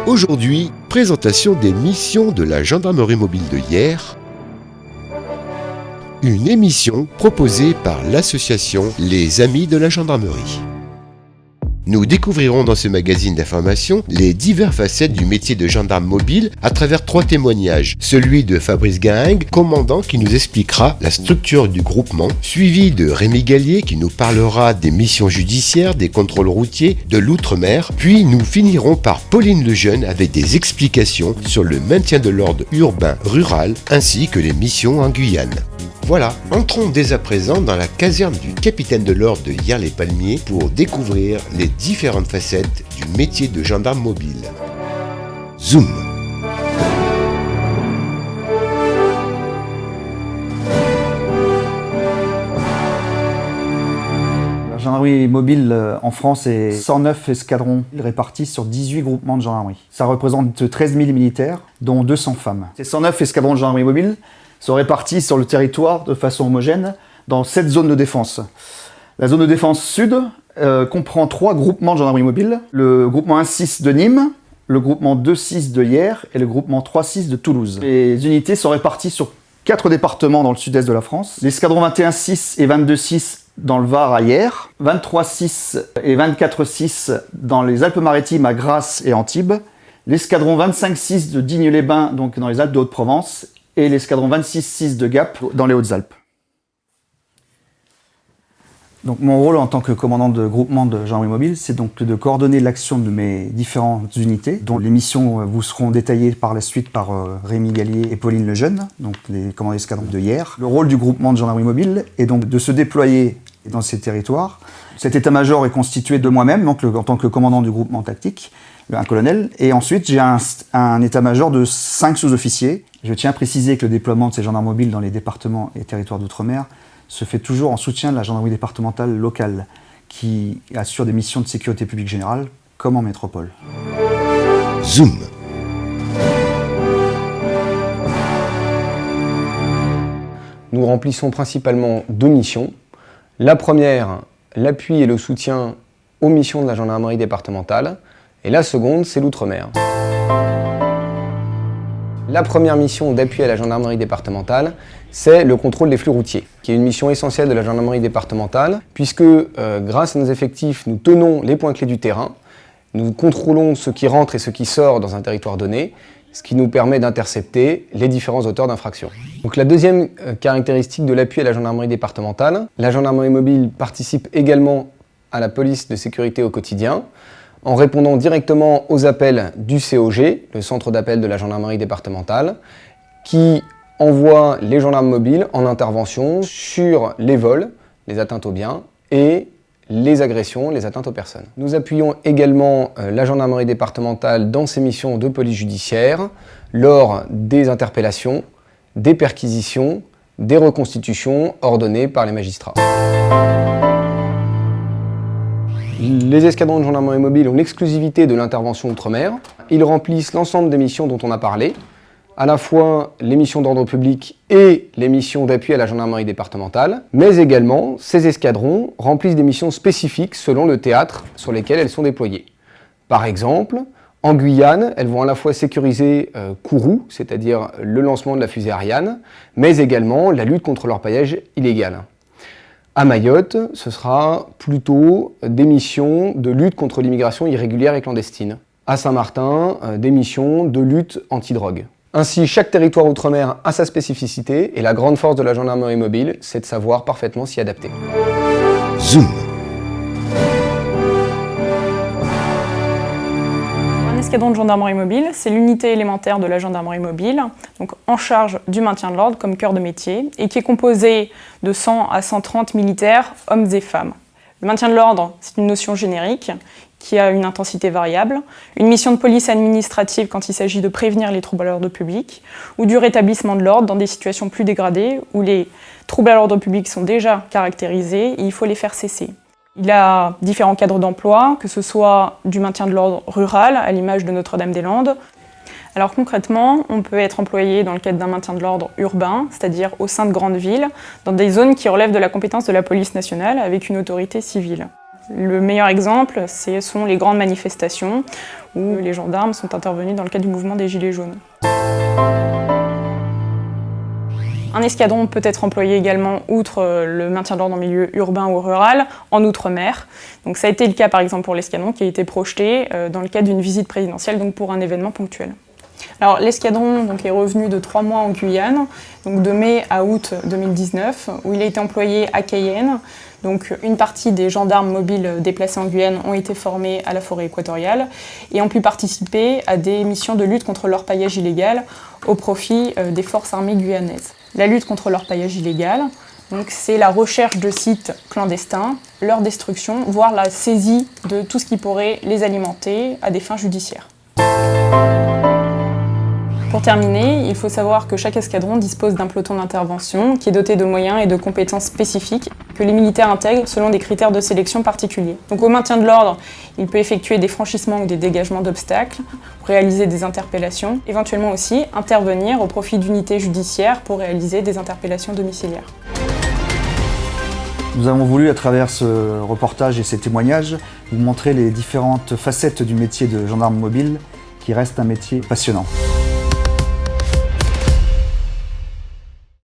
Aujourd'hui, présentation des missions de la gendarmerie mobile de Hyères. Une émission proposée par l'association Les Amis de la Gendarmerie. Nous découvrirons dans ce magazine d'information les diverses facettes du métier de gendarme mobile à travers 3 témoignages. Celui de Fabrice Gahingue, commandant, qui nous expliquera la structure du groupement, suivi de Rémi Gallier qui nous parlera des missions judiciaires, des contrôles routiers, de l'outre-mer. Puis nous finirons par Pauline Lejeune avec des explications sur le maintien de l'ordre urbain rural ainsi que les missions en Guyane. Voilà, entrons dès à présent dans la caserne du capitaine de l'ordre de Hyères-les-Palmiers pour découvrir les différentes facettes du métier de gendarme mobile. Zoom. La gendarmerie mobile en France est 109 escadrons répartis sur 18 groupements de gendarmerie. Ça représente 13 000 militaires, dont 200 femmes. Ces 109 escadrons de gendarmerie mobile sont répartis sur le territoire de façon homogène dans 7 zones de défense. La zone de défense sud comprend 3 groupements de gendarmerie mobile, le groupement 1-6 de Nîmes, le groupement 2-6 de Hyères et le groupement 3-6 de Toulouse. Les unités sont réparties sur 4 départements dans le sud-est de la France, l'escadron 21-6 et 22-6 dans le Var à Hyères, 23-6 et 24-6 dans les Alpes-Maritimes à Grasse et Antibes, l'escadron 25-6 de Digne-les-Bains donc dans les Alpes de Haute-Provence, et l'escadron 26-6 de Gap dans les Hautes-Alpes. Donc mon rôle en tant que commandant de groupement de gendarmerie mobile, c'est donc de coordonner l'action de mes différentes unités, dont les missions vous seront détaillées par la suite par Rémi Gallier et Pauline Lejeune, donc les commandants d'escadron de Hyères. Le rôle du groupement de gendarmerie mobile est donc de se déployer dans ces territoires. Cet état-major est constitué de moi-même, donc en tant que commandant du groupement tactique, un colonel, et ensuite j'ai un état-major de 5 sous-officiers. Je tiens à préciser que le déploiement de ces gendarmes mobiles dans les départements et territoires d'outre-mer se fait toujours en soutien de la gendarmerie départementale locale, qui assure des missions de sécurité publique générale, comme en métropole. Zoom. Nous remplissons principalement 2 missions. La première, l'appui et le soutien aux missions de la gendarmerie départementale. Et la seconde, c'est l'outre-mer. La première mission d'appui à la gendarmerie départementale, c'est le contrôle des flux routiers, qui est une mission essentielle de la gendarmerie départementale, puisque grâce à nos effectifs, nous tenons les points clés du terrain, nous contrôlons ce qui rentre et ce qui sort dans un territoire donné, ce qui nous permet d'intercepter les différents auteurs d'infractions. Donc la deuxième caractéristique de l'appui à la gendarmerie départementale, la gendarmerie mobile participe également à la police de sécurité au quotidien, en répondant directement aux appels du COG, le centre d'appel de la gendarmerie départementale, qui envoie les gendarmes mobiles en intervention sur les vols, les atteintes aux biens et les agressions, les atteintes aux personnes. Nous appuyons également la gendarmerie départementale dans ses missions de police judiciaire lors des interpellations, des perquisitions, des reconstitutions ordonnées par les magistrats. Les escadrons de gendarmerie mobile ont l'exclusivité de l'intervention outre-mer. Ils remplissent l'ensemble des missions dont on a parlé, à la fois les missions d'ordre public et les missions d'appui à la gendarmerie départementale, mais également ces escadrons remplissent des missions spécifiques selon le théâtre sur lesquels elles sont déployées. Par exemple, en Guyane, elles vont à la fois sécuriser Kourou, c'est-à-dire le lancement de la fusée Ariane, mais également la lutte contre l'orpaillage illégal. À Mayotte, ce sera plutôt des missions de lutte contre l'immigration irrégulière et clandestine. À Saint-Martin, des missions de lutte anti-drogue. Ainsi, chaque territoire outre-mer a sa spécificité et la grande force de la gendarmerie mobile, c'est de savoir parfaitement s'y adapter. Zoom. Un escadron de gendarmerie mobile, c'est l'unité élémentaire de la gendarmerie mobile, donc en charge du maintien de l'ordre comme cœur de métier, et qui est composé de 100 à 130 militaires, hommes et femmes. Le maintien de l'ordre, c'est une notion générique qui a une intensité variable, une mission de police administrative quand il s'agit de prévenir les troubles à l'ordre public, ou du rétablissement de l'ordre dans des situations plus dégradées où les troubles à l'ordre public sont déjà caractérisés et il faut les faire cesser. Il a différents cadres d'emploi, que ce soit du maintien de l'ordre rural, à l'image de Notre-Dame-des-Landes. Alors concrètement, on peut être employé dans le cadre d'un maintien de l'ordre urbain, c'est-à-dire au sein de grandes villes, dans des zones qui relèvent de la compétence de la police nationale avec une autorité civile. Le meilleur exemple, ce sont les grandes manifestations où les gendarmes sont intervenus dans le cadre du mouvement des Gilets jaunes. Un escadron peut être employé également, outre le maintien de l'ordre en milieu urbain ou rural, en outre-mer. Donc ça a été le cas par exemple pour l'escadron qui a été projeté dans le cadre d'une visite présidentielle, donc pour un événement ponctuel. Alors l'escadron est revenu de 3 mois en Guyane, donc de mai à août 2019, où il a été employé à Cayenne. Donc une partie des gendarmes mobiles déplacés en Guyane ont été formés à la forêt équatoriale et ont pu participer à des missions de lutte contre l'orpaillage illégal au profit des forces armées guyanaises. La lutte contre l'orpaillage illégal, c'est la recherche de sites clandestins, leur destruction, voire la saisie de tout ce qui pourrait les alimenter à des fins judiciaires. Pour terminer, il faut savoir que chaque escadron dispose d'un peloton d'intervention qui est doté de moyens et de compétences spécifiques que les militaires intègrent selon des critères de sélection particuliers. Donc au maintien de l'ordre, il peut effectuer des franchissements ou des dégagements d'obstacles, réaliser des interpellations, éventuellement aussi intervenir au profit d'unités judiciaires pour réaliser des interpellations domiciliaires. Nous avons voulu, à travers ce reportage et ces témoignages, vous montrer les différentes facettes du métier de gendarme mobile, qui reste un métier passionnant.